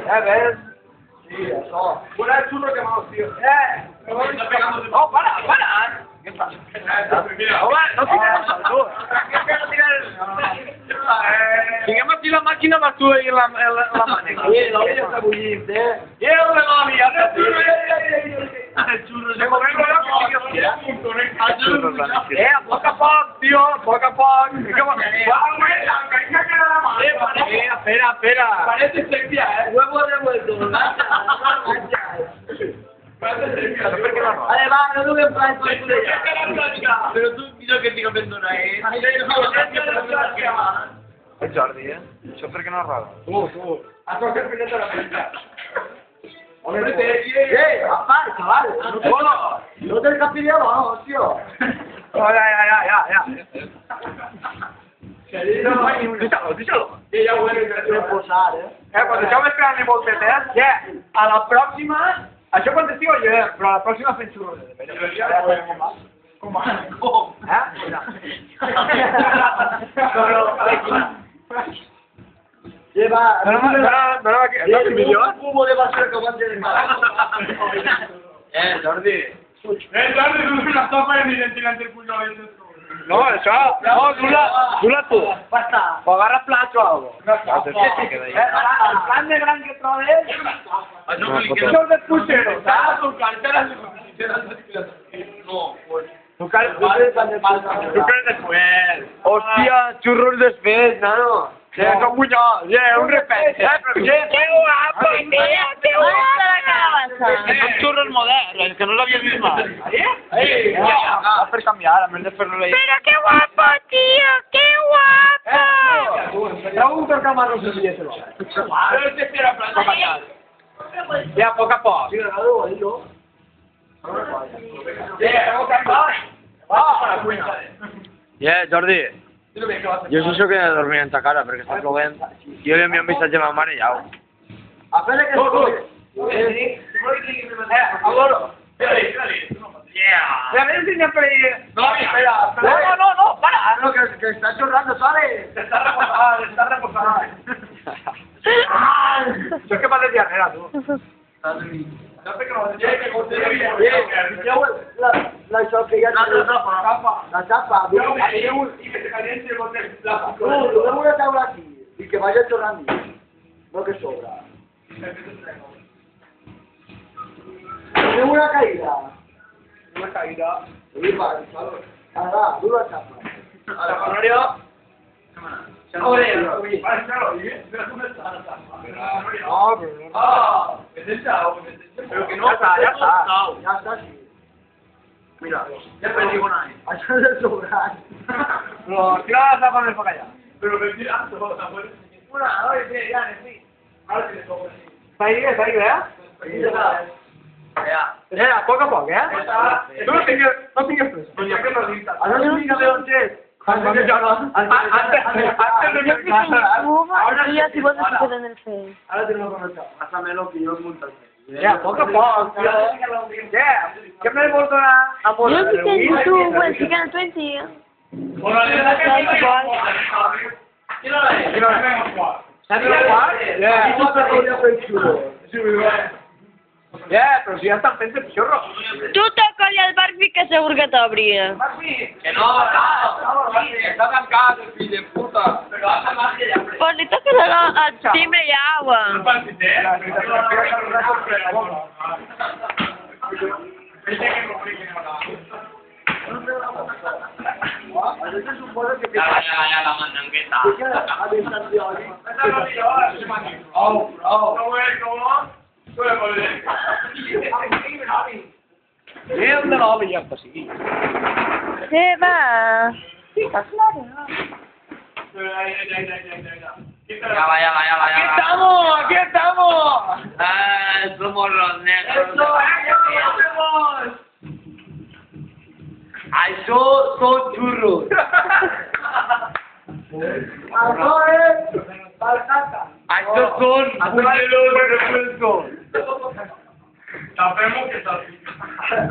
¿Ves? Sí, eso. Fuera el churro quemado, tío. No, para. ¿Qué pasa? No tires tú. Diguem aquí la màquina vas tu i la mànega. Oye, la olla está bullint, ¿eh? I el de la mia, el xurro. Me comemos la comida. A poc, tio, a poc. Espera. Parece sepia, ¿eh? Huevo revuelto. Vale, va, no duguem pas per culejar. Però tu, millor que tinc fent donar, El Jordi, Això per què no roda? Tu. Has de fer pilota a la frente. Hombre, aparte, chaval. No te dejas pillado, vamos, tío. Ya. Díselo. Sí, ya huele que posar, ¿eh? Quan això m'és esperant i molt tetes, a la pròxima... Això quan t'estigo jo, però a la pròxima fem xurros. Com? Lleva... Un cubo de basura que van de Jordi. Jordi, tu la topa i ni tirant el puny a la No, això... No, du-la tu. Basta. O agarra plats o algo. El plan de gran que trobes... Això és de puixero, saps? Tu crees después. Hòstia, xurros desfets, nano. Son buños, un repente. ¡Qué guapo, tío! ¡Qué guapo la calabaza! Són xurros moderns, que no l'havia vist mai. Va per canviar, a més de fer-lo la... ¡Pero qué guapo, tío! ¡Qué guapo! Pregunta el camarón si ya se lo Ya, poc a poc. Jordi. Jo sé que he de dormir en ta cara perquè està plovent. Jo li envio un missatge a ma mare i au. Espera que Aloro. A ver si me espera. No, para. No, que está chorrando, ¿sabes? Está reposada. Això és que vas de diarrea, tu. La chapa. La chapa. Y que se caliente el hotel. Luego una tabla aquí y que vaya chorrando. No que sobra. Luego una caída. Una caída. Nada, dura chapa. A la colonia. Pero que no, ya está, sí. Mira, ya perdí con ahí. Això és de sobrar. Pero tira la tapa del para allá. Però me tira Una, oye, ya, sí. Ahora sí le toco. Está ahí, Ya, poc a poc, Tu no tingues pressa. Ara no diga de on és. Antes de Ahora ya si vos no se en el Face. Ara tenemos que començar. Pásamelo que yo monto. Ya, poc a poc, tio. Ja, què me vols donar? Amor, Yo sí que en YouTube, pues sí que en el 20. Ja, però si ja estan fent el xorro. Tu toca-li al Barbie que segur que t'obria. Que no, està tancat, el fill de puta. Però hasta más que ya. Pues li toques al timbre y agua. Ya la mandangueta. Hem de l'oli ja, pues sí. ¿Qué va? Aquí estamos. Somos los negros. Això són xurros. Estos son buñuelos revueltos. Sabemos que está así.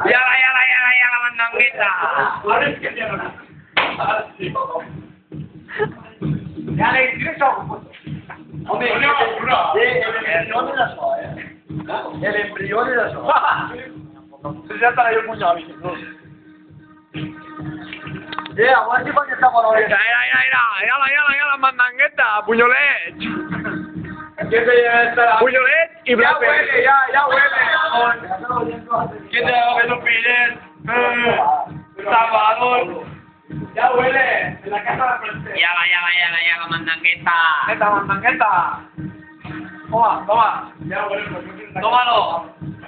Ya la mandangueta. Ahora es que ya no. Así. Ya le ingreso. Hombre, no. embrión era eso, El embrión era eso. Se ya está ahí el puñado. Aguanti perquè està bona hora. Mira, la mandangueta, punyolet. ¿Qué te lleva esta? Punyolet y Ya blackberry. huele, ya huele. ¿Qué te lleva los pines? Salvador. Ya huele. En la casa de la frente. Ya la mandangueta. Esta mandangueta. Toma. Ya huele. Tómalo.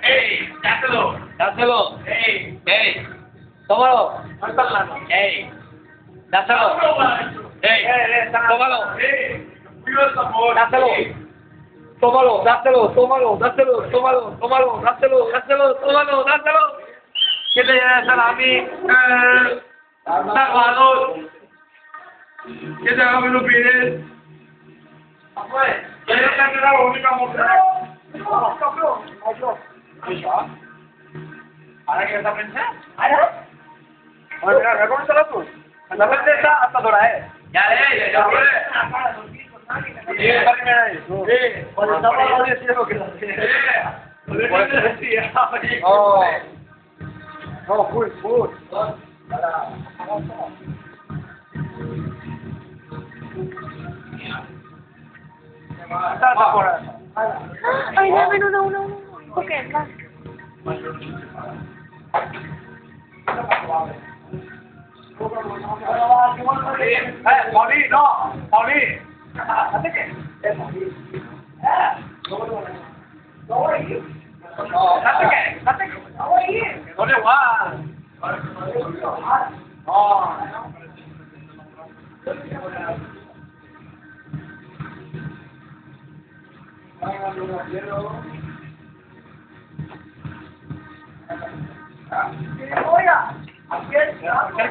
¡Ey! ¡Dáselo! ¡Ey! ¡Tómalo! No está hablando. ¡Ey! ¡Dáselo! ¡Ey! ¡Tómalo! ¡Dáselo! ¡Tómalo! ¿Qué te lleva esa a mí? Salvador. ¿Qué te lleva los pines? Ya no te han quedado la única mujer. ¿Ahora qué vas a pensar? ¿Ahora? Bueno, mira, ¿cómo está la luz? La frente está hasta Dora, ¡Ya huele! Sí, está primero ahí. Sí. Cuando estaba la hora, sí es lo que No, full. Ay, dame uno. Ok, va. Pauli, no. Pauli. ¿Hace qué? ¿Hace qué? No le va.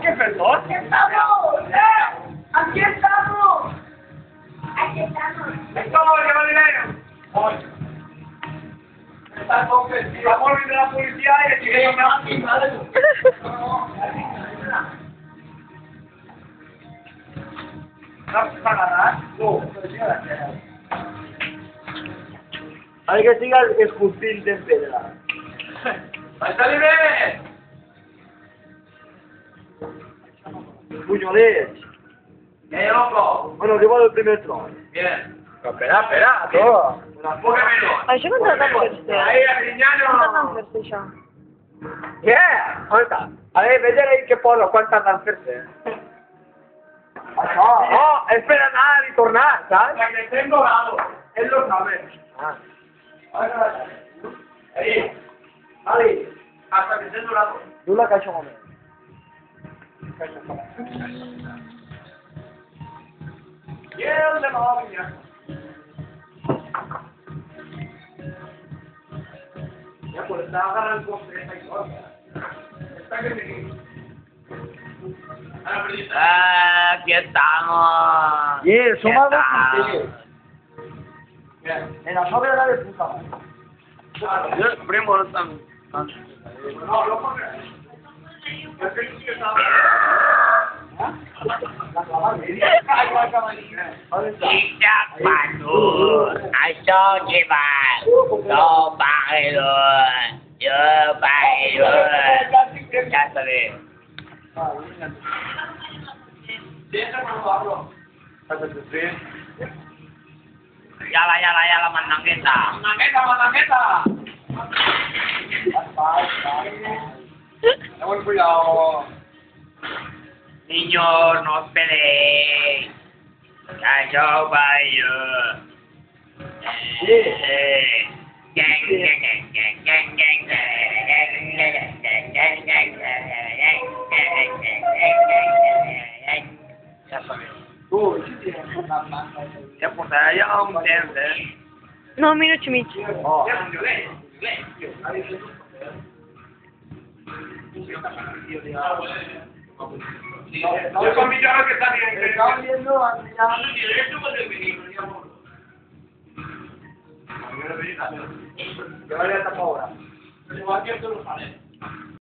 ¿Qué perdón? ¡Aquí estamos! ¿Cómo lleva dinero? Está confesivo. Vamos a la policía y el chiquillo me va a quitar. ¿No para ganar? No. Hay que siga esculpint en pedra. ¡Ahí está libre! Punyolet. Loco! Bueno, arriba del primer tron. Bien. Espera, todo. Póngamelo. Això com tan fer-se? Ahí, Com tan Ariñano. fer-se, això? Què? Escolta, a veure, vés ahí que posa quan tarda en fer-se. Això. Oh, és per anar i tornar, saps? La que esté en dorado. Él lo sabe. Ah. Ahí. Ali, Hasta que esté en dorado. du la caixa un moment. Bien, de nuevo, niña. Ya, pues estaba ganando con 30 y cosas. Está que me... Aquí estamos. Som algo estamos. contigo. En la sobra era de puta madre. Jo, primo, no tan... No, no porque... Es que sí que estaba... La clavada. Isaac Patu, això què va? No pagues, jo pagues. Ja està bé. Ya la mandangueta. ¡Mandangueta! Ten cuidado. Niños, no os peleéis. Ya yo bailo. Ja sabeu. Tu, si tienes una manga. Ja portarà ja un temps, No, un minut i mig. Oh. No son millones que están bien. Estaba viendo antes ya. Que vaya esta ahora. Igual que tú lo sabes.